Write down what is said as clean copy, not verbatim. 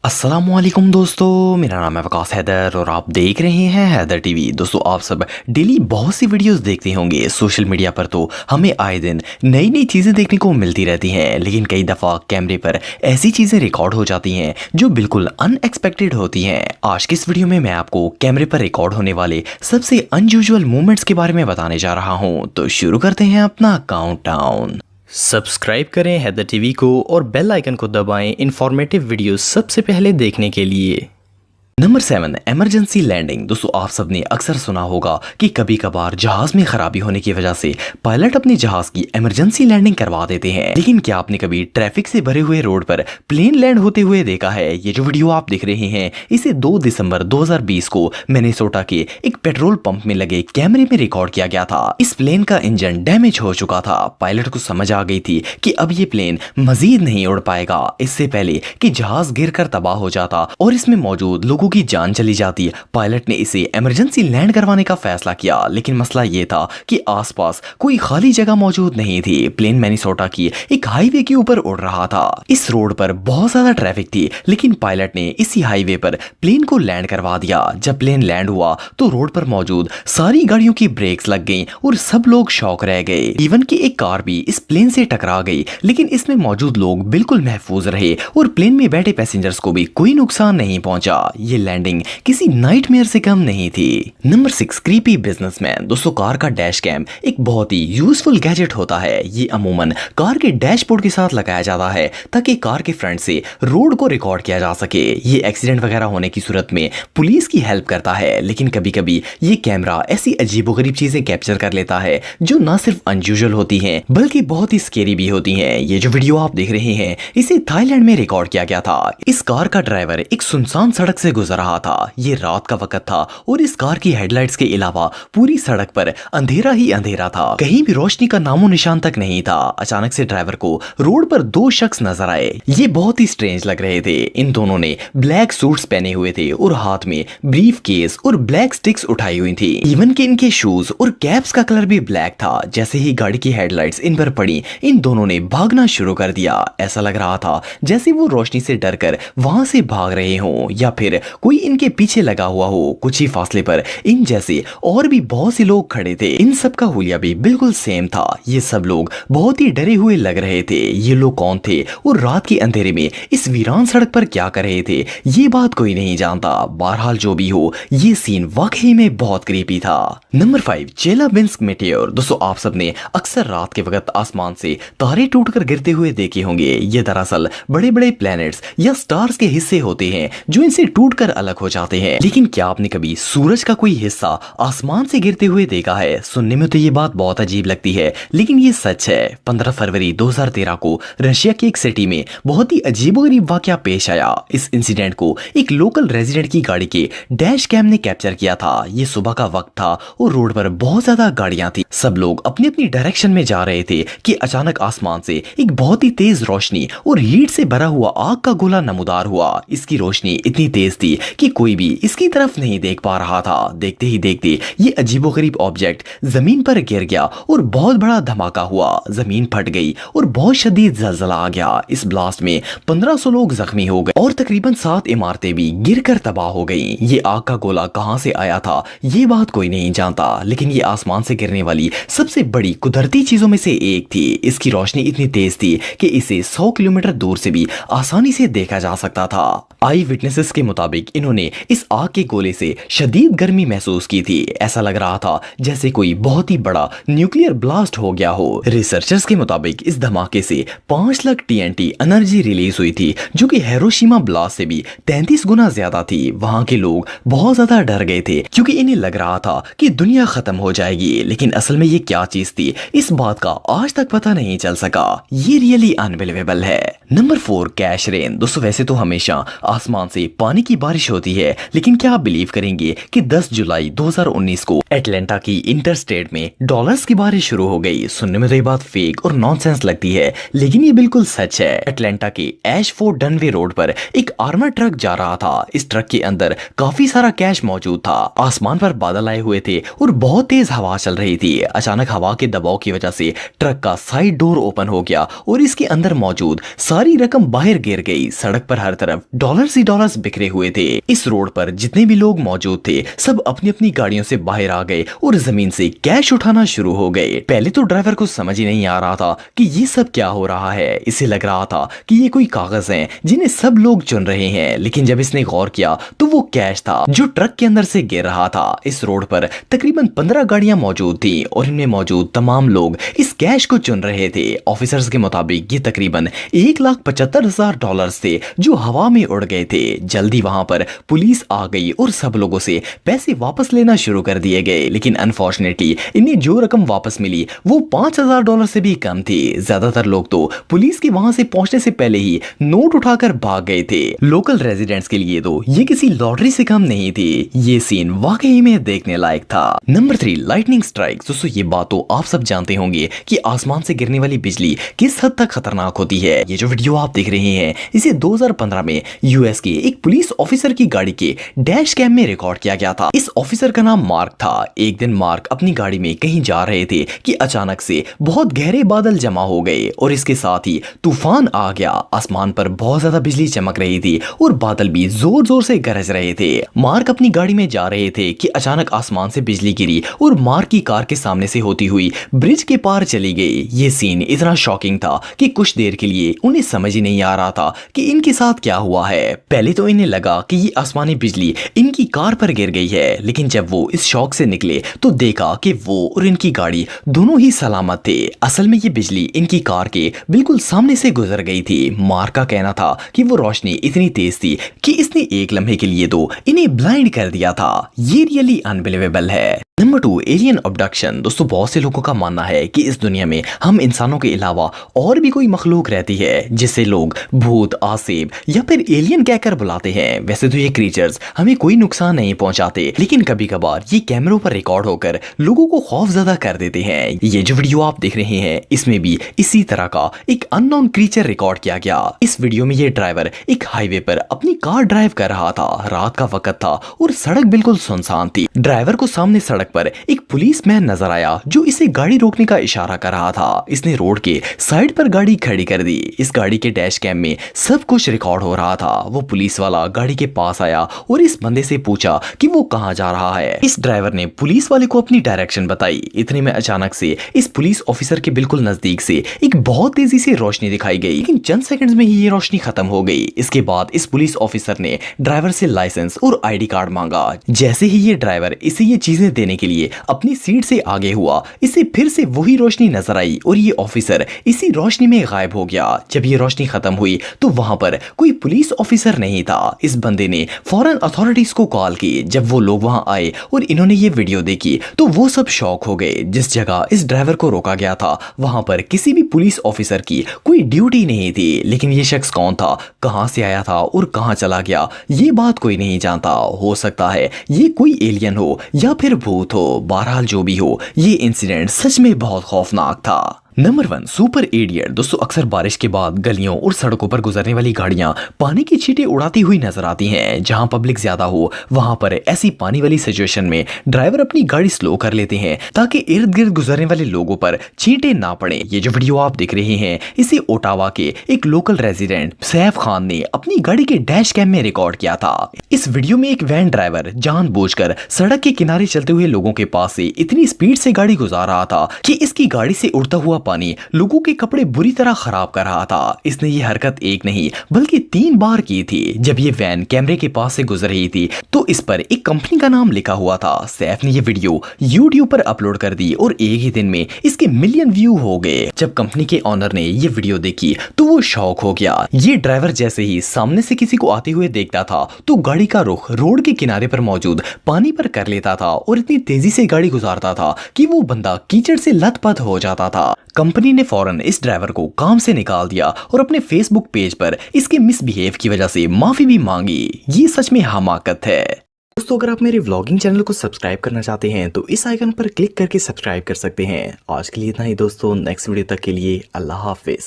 अस्सलामुअलैकुम दोस्तों, मेरा नाम है वकास हैदर और आप देख रहे हैं हैदर टीवी। दोस्तों, आप सब डेली बहुत सी वीडियोस देखते होंगे सोशल मीडिया पर। तो हमें आए दिन नई नई चीज़ें देखने को मिलती रहती हैं, लेकिन कई दफ़ा कैमरे पर ऐसी चीज़ें रिकॉर्ड हो जाती हैं जो बिल्कुल अनएक्सपेक्टेड होती हैं। आज की इस वीडियो में मैं आपको कैमरे पर रिकॉर्ड होने वाले सबसे अनयूजुअल मूवमेंट्स के बारे में बताने जा रहा हूँ। तो शुरू करते हैं अपना काउंटडाउन। सब्सक्राइब करें हैदर टीवी को और बेल आइकन को दबाएं इंफॉर्मेटिव वीडियोस सबसे पहले देखने के लिए। Number 7, emergency landing. दोस्तों, आप सबने अक्सर सुना होगा कि कभी कभार जहाज में खराबी होने की वजह से पायलट अपने जहाज की इमरजेंसी लैंडिंग करवा देते हैं। लेकिन क्या आपने कभी ट्रैफिक से भरे हुए रोड पर प्लेन लैंड होते हुए देखा है? ये जो वीडियो आप देख रहे हैं, इसे 2 दिसंबर 2020 को मिनेसोटा के एक पेट्रोल पंप में लगे कैमरे में रिकॉर्ड किया गया था। इस प्लेन का इंजन डैमेज हो चुका था। पायलट को समझ आ गई थी कि अब ये प्लेन मजीद नहीं उड़ पाएगा, इससे पहले कि जहाज गिरकर तबाह हो जाता और इसमें मौजूद लोगों की जान चली जाती। पायलट ने इसे इमरजेंसी लैंड करवाने का फैसला किया, लेकिन मसला यह था कि आसपास कोई खाली जगह मौजूद नहीं थी। प्लेन मिनेसोटा की एक हाईवे के ऊपर उड़ रहा था। इस रोड पर बहुत ज्यादा ट्रैफिक थी, लेकिन पायलट ने इसी हाईवे पर प्लेन को लैंड करवा दिया। जब प्लेन लैंड हुआ तो रोड पर मौजूद सारी गाड़ियों की ब्रेक्स लग गईं और सब लोग शॉक रह गए। इवन की एक कार भी इस प्लेन से टकरा गई, लेकिन इसमें मौजूद लोग बिल्कुल महफूज रहे और प्लेन में बैठे पैसेंजर्स को भी कोई नुकसान नहीं पहुंचा। ये लैंडिंग किसी नाइटमेयर से कम नहीं थी। Number 6, creepy businessman. दोस्तों, कार का डैश कैम एक बहुत ही यूजफुल गैजेट होता है। ये अमूमन कार के डैशबोर्ड के साथ लगाया जाता है ताकि कार के फ्रंट से रोड को रिकॉर्ड किया जा सके। ये एक्सीडेंट वगैरह होने की सूरत में पुलिस की हेल्प करता है, लेकिन कभी कभी ये कैमरा ऐसी अजीबोगरीब चीजें कैप्चर कर लेता है जो ना सिर्फ अनयूजुअल होती हैं बल्कि बहुत ही स्केरी भी होती हैं। ये जो वीडियो आप देख रहे हैं, इसे थाईलैंड में रिकॉर्ड किया गया था। इस कार का ड्राइवर एक सुनसान सड़क से गुजर रहा था। ये रात का वक्त था और इस कार की हेडलाइट्स के अलावा पूरी सड़क पर अंधेरा ही अंधेरा था। कहीं भी रोशनी का नामो निशान तक नहीं था। अचानक से ड्राइवर को रोड पर 2 शख्स नजर आए। ये बहुत ही स्ट्रेंज लग रहे थे। इन दोनों ने ब्लैक सूट्स पहने हुए थे और हाथ में ब्रीफ केस और ब्लैक स्टिक्स उठाई हुई थी। इवन कि इनके शूज और कैप्स का कलर भी ब्लैक था। जैसे ही गाड़ी की हेडलाइट्स इन पर पड़ी, इन दोनों ने भागना शुरू कर दिया। ऐसा लग रहा था जैसे वो रोशनी से डरकर वहां से भाग रहे हो या फिर कोई इनके पीछे लगा हुआ हो। कुछ ही फासले पर इन जैसे और भी बहुत से लोग खड़े थे। इन सब का हुलिया भी बिल्कुल सेम था। ये सब लोग बहुत ही डरे हुए लग रहे थे। ये लोग कौन थे और रात के अंधेरे में इस वीरान सड़क पर क्या कर रहे थे, ये बात कोई नहीं जानता। बहरहाल जो भी हो, ये सीन वाकई में बहुत क्रीपी था। Number 5, Chelyabinsk meteor. दोस्तों, आप सबने अक्सर रात के वक्त आसमान से तारे टूटकर गिरते हुए देखे होंगे। ये दरअसल बड़े बड़े प्लैनेट्स या स्टार्स के हिस्से होते हैं जो इनसे टूटकर अलग हो जाते हैं। लेकिन क्या आपने कभी सूरज का कोई हिस्सा आसमान से गिरते हुए देखा है? सुनने में तो ये बात बहुत अजीब लगती है, लेकिन ये सच है। 15 फरवरी 2013 को रशिया की एक सिटी में बहुत ही अजीबोगरीब वाकया पेश आया। इस इंसिडेंट को एक लोकल रेजिडेंट की गाड़ी के डैश कैम ने कैप्चर किया था। ये सुबह का वक्त था और रोड पर बहुत ज्यादा गाड़ियां थी। सब लोग अपनी अपनी डायरेक्शन में जा रहे थे कि अचानक आसमान से एक बहुत ही तेज रोशनी और हीट से भरा हुआ आग का गोला नमूदार हुआ। इसकी रोशनी इतनी तेज थी कि कोई भी इसकी तरफ नहीं देख पा रहा था। देखते ही देखते ये अजीबोगरीब ऑब्जेक्ट जमीन पर गिर गया और बहुत बड़ा धमाका हुआ। जमीन फट गई और बहुत शदीद जलजला आ गया। इस ब्लास्ट में 1500 लोग जख्मी हो गए और तकरीबन 7 इमारतें भी गिरकर तबाह हो गईं। ये आग का गोला कहां से आया था, ये बात कोई नहीं जानता, लेकिन ये आसमान से गिरने वाली सबसे बड़ी कुदरती चीजों में से एक थी। इसकी रोशनी इतनी तेज थी कि इसे 100 किलोमीटर दूर से भी आसानी से देखा जा सकता था। आई विटनेसेस के मुताबिक इन्होंने इस आग के गोले से शदीद गर्मी महसूस की थी। ऐसा लग रहा था जैसे कोई बहुत ही बड़ा न्यूक्लियर ब्लास्ट हो गया हो। रिसर्चर्स के मुताबिक इस धमाके से 5 लाख TNT एनर्जी रिलीज हुई थी, जो कि हिरोशिमा ब्लास्ट से भी 33 गुना ज्यादा थी। वहां के लोग बहुत ज्यादा डर गए थे क्योंकि इन्हें लग रहा था कि दुनिया खत्म हो जाएगी, लेकिन असल में ये क्या चीज थी, इस बात का आज तक पता नहीं चल सका। ये रियली अनबिलीवेबल है। Number 4, cash rain. दोस्तों, वैसे तो हमेशा आसमान से पानी की बारिश होती है। लेकिन क्या आप बिलीव करेंगे कि 10 जुलाई 2019 को एटलांटा की इंटरस्टेट में डॉलर्स की बारिश शुरू हो गई। सुनने में तो ये बात फेक और नॉनसेंस लगती है, लेकिन ये बिल्कुल सच है। एटलांटा के एशफोर्ड डनवे रोड पर एक आर्मर ट्रक जा रहा था। इस ट्रक के अंदर काफी सारा कैश मौजूद था। आसमान पर बादल आए हुए थे और बहुत तेज हवा चल रही थी। अचानक हवा के दबाव की वजह से ट्रक का साइड डोर ओपन हो गया और इसके अंदर मौजूद सारी रकम बाहर गिर गई। सड़क पर हर तरफ डॉलर्स ही डॉलर्स बिखरे हुए थे। इस रोड पर जितने भी लोग मौजूद थे सब अपनी अपनी गाड़ियों से बाहर आ गए और जमीन से कैश उठाना शुरू हो गए। पहले तो ड्राइवर को समझ ही नहीं आ रहा था कि ये सब क्या हो रहा है। इसे लग रहा था कि ये कोई कागज हैं जिन्हें सब लोग चुन रहे हैं, लेकिन जब इसने गौर किया तो वो कैश था जो ट्रक के अंदर से गिर रहा था। इस रोड पर तकरीबन 15 गाड़ियां मौजूद थी और इनमें मौजूद तमाम लोग इस कैश को चुन रहे थे। ऑफिसर्स के मुताबिक ये तकरीबन 1,75,000 डॉलर्स थे जो हवा में उड़ गए थे। जल्दी वहां पर पुलिस आ गई और सब लोगों से पैसे वापस लेना शुरू कर दिए गए, लेकिन अनफॉर्चुनेटली इन्हें जो रकम वापस मिली वो 5,000 डॉलर से भी कम थी। ज्यादातर लोग तो पुलिस के वहां से पहुंचने से पहले ही नोट उठाकर भाग गए थे। लोकल रेजिडेंट्स के लिए तो ये किसी लॉटरी से कम नहीं थी। ये सीन वाकई में देखने लायक था। Number 3, lightning strike. दोस्तों ये बात तो आप सब जानते होंगे कि आसमान से गिरने वाली बिजली किस हद तक खतरनाक होती है। ये जो वीडियो आप देख रहे हैं इसे 2015 में यूएस के एक पुलिस ऑफिसर की गाड़ी के डैश कैम में रिकॉर्ड किया गया था। इस ऑफिसर का नाम मार्क था। एक दिन मार्क अपनी गाड़ी में कहीं जा रहे थे कि अचानक से बहुत गहरे बादल जमा हो गए और इसके साथ ही तूफान आ गया। आसमान पर बहुत ज्यादा बिजली चमक रही थी और बादल भी जोर जोर से गरज रहे थे। मार्क अपनी गाड़ी में जा रहे थे कि अचानक आसमान से बिजली गिरी और मार्क की कार के सामने से होती हुई ब्रिज के पार चली गई। ये सीन इतना शॉकिंग था कि कुछ देर के लिए उन्हें समझ ही नहीं आ रहा था कि इनके साथ क्या हुआ है। पहले तो इन्हें लगा कि ये आसमानी बिजली इनकी कार पर गिर गई है, लेकिन जब वो इस शॉक से निकले तो देखा कि वो और इनकी गाड़ी दोनों ही सलामत थे। असल में ये बिजली इनकी कार के बिल्कुल सामने से गुजर गई थी। मार्क का कहना था कि वो रोशनी इतनी तेज थी कि इसने एक लम्हे के लिए तो इन्हें ब्लाइंड कर दिया था। ये रियली अनबिलीवेबल है। Number 2, alien abduction. दोस्तों बहुत से लोगों का मानना है कि इस दुनिया में हम इंसानों के अलावा और भी कोई मखलूक रहती है जिसे लोग भूत, आसेब या फिर एलियन कहकर बुलाते हैं। वैसे तो ये क्रीचर्स हमें कोई नुकसान नहीं पहुंचाते, लेकिन कभी कभार ये कैमरों पर रिकॉर्ड होकर लोगों को खौफजदा कर देते हैं। ये जो वीडियो आप देख रहे हैं इसमें भी इसी तरह का एक अननोन क्रीचर रिकॉर्ड किया गया। इस वीडियो में ये ड्राइवर एक हाईवे पर अपनी कार ड्राइव कर रहा था। रात का वक्त था और सड़क बिल्कुल सुनसान थी। ड्राइवर को सामने सड़क पर एक पुलिसमैन नजर आया जो इसे गाड़ी रोकने का इशारा कर रहा था। इसने रोड के साइड पर गाड़ी खड़ी कर दी। इस गाड़ी के डैश कैम में सब कुछ रिकॉर्ड हो रहा था। वो पुलिस वाला गाड़ी के पास आया और इस बंदे से पूछा कि वो कहां जा रहा है। इस ड्राइवर ने पुलिस वाले को अपनी डायरेक्शन बताई। इतने में अचानक से इस पुलिस ऑफिसर के बिल्कुल नजदीक से एक बहुत तेजी से रोशनी दिखाई गई, लेकिन चंद सेकंड्स में ही ये रोशनी खत्म हो गई। इसके बाद इस पुलिस ऑफिसर ने ड्राइवर से लाइसेंस और आईडी कार्ड मांगा। जैसे ही ये ड्राइवर इसे ये चीजें देने के लिए अपनी सीट से आगे हुआ, इसे फिर से वही रोशनी नजर आई और ये ऑफिसर इसी रोशनी में गायब हो गया। जब ये रोशनी खत्म हुई तो वहां पर कोई पुलिस ऑफिसर नहीं था। इस बंदे ने फौरन अथॉरिटीज को कॉल की। जब वो लोग वहां आए और इन्होंने ये वीडियो देखी तो वो सब शॉक हो गए। जिस जगह इस ड्राइवर को रोका गया था वहां पर किसी भी पुलिस ऑफिसर की कोई ड्यूटी नहीं थी, लेकिन ये शख्स कौन था, कहां से आया था और कहां चला गया, ये बात कोई नहीं जानता। हो सकता है ये कोई एलियन हो या फिर भूत हो। बहरहाल जो भी हो, ये इंसिडेंट सच में बहुत खौफनाक था। Number 1, super idiot. दोस्तों अक्सर बारिश के बाद गलियों और सड़कों पर गुजरने वाली गाड़ियां पानी की छींटें उड़ाती हुई नजर आती हैं। जहां पब्लिक ज्यादा हो वहां पर ऐसी पानी वाली सिचुएशन में ड्राइवर अपनी गाड़ी स्लो कर लेते हैं ताकि इर्द गिर्द गुजरने वाले लोगों पर छींटें ना पड़े। ये जो वीडियो आप देख रहे हैं इसे ओटावा के एक लोकल रेजिडेंट सैफ खान ने अपनी गाड़ी के डैश कैम में रिकॉर्ड किया था। इस वीडियो में एक वैन ड्राइवर जानबूझकर सड़क के किनारे चलते हुए लोगों के पास से इतनी स्पीड से गाड़ी गुजार रहा था कि इसकी गाड़ी से उड़ता हुआ पानी लोगों के कपड़े बुरी तरह खराब कर रहा था। इसने ये हरकत एक नहीं बल्कि 3 बार की थी। जब ये वैन कैमरे के पास से गुजर रही थी तो इस पर एक कंपनी का नाम लिखा हुआ था। सैफ ने ये वीडियो YouTube पर अपलोड कर दी और एक ही दिन में इसके मिलियन व्यू हो गए। जब कंपनी के ऑनर ने ये वीडियो देखी तो वो शॉक हो गया। ये ड्राइवर जैसे ही सामने से किसी को आते हुए देखता था तो गाड़ी का रुख रोड के किनारे पर मौजूद पानी पर कर लेता था और इतनी तेजी से गाड़ी गुजारता था कि वो बंदा कीचड़ से लथपथ हो जाता था। कंपनी ने फौरन इस ड्राइवर को काम से निकाल दिया और अपने फेसबुक पेज पर इसके मिसबिहेव की वजह से माफी भी मांगी। ये सच में हमाकत है। दोस्तों अगर आप मेरे व्लॉगिंग चैनल को सब्सक्राइब करना चाहते हैं तो इस आइकन पर क्लिक करके सब्सक्राइब कर सकते हैं। आज के लिए इतना ही दोस्तों, नेक्स्ट वीडियो तक के लिए अल्लाह हाफिज।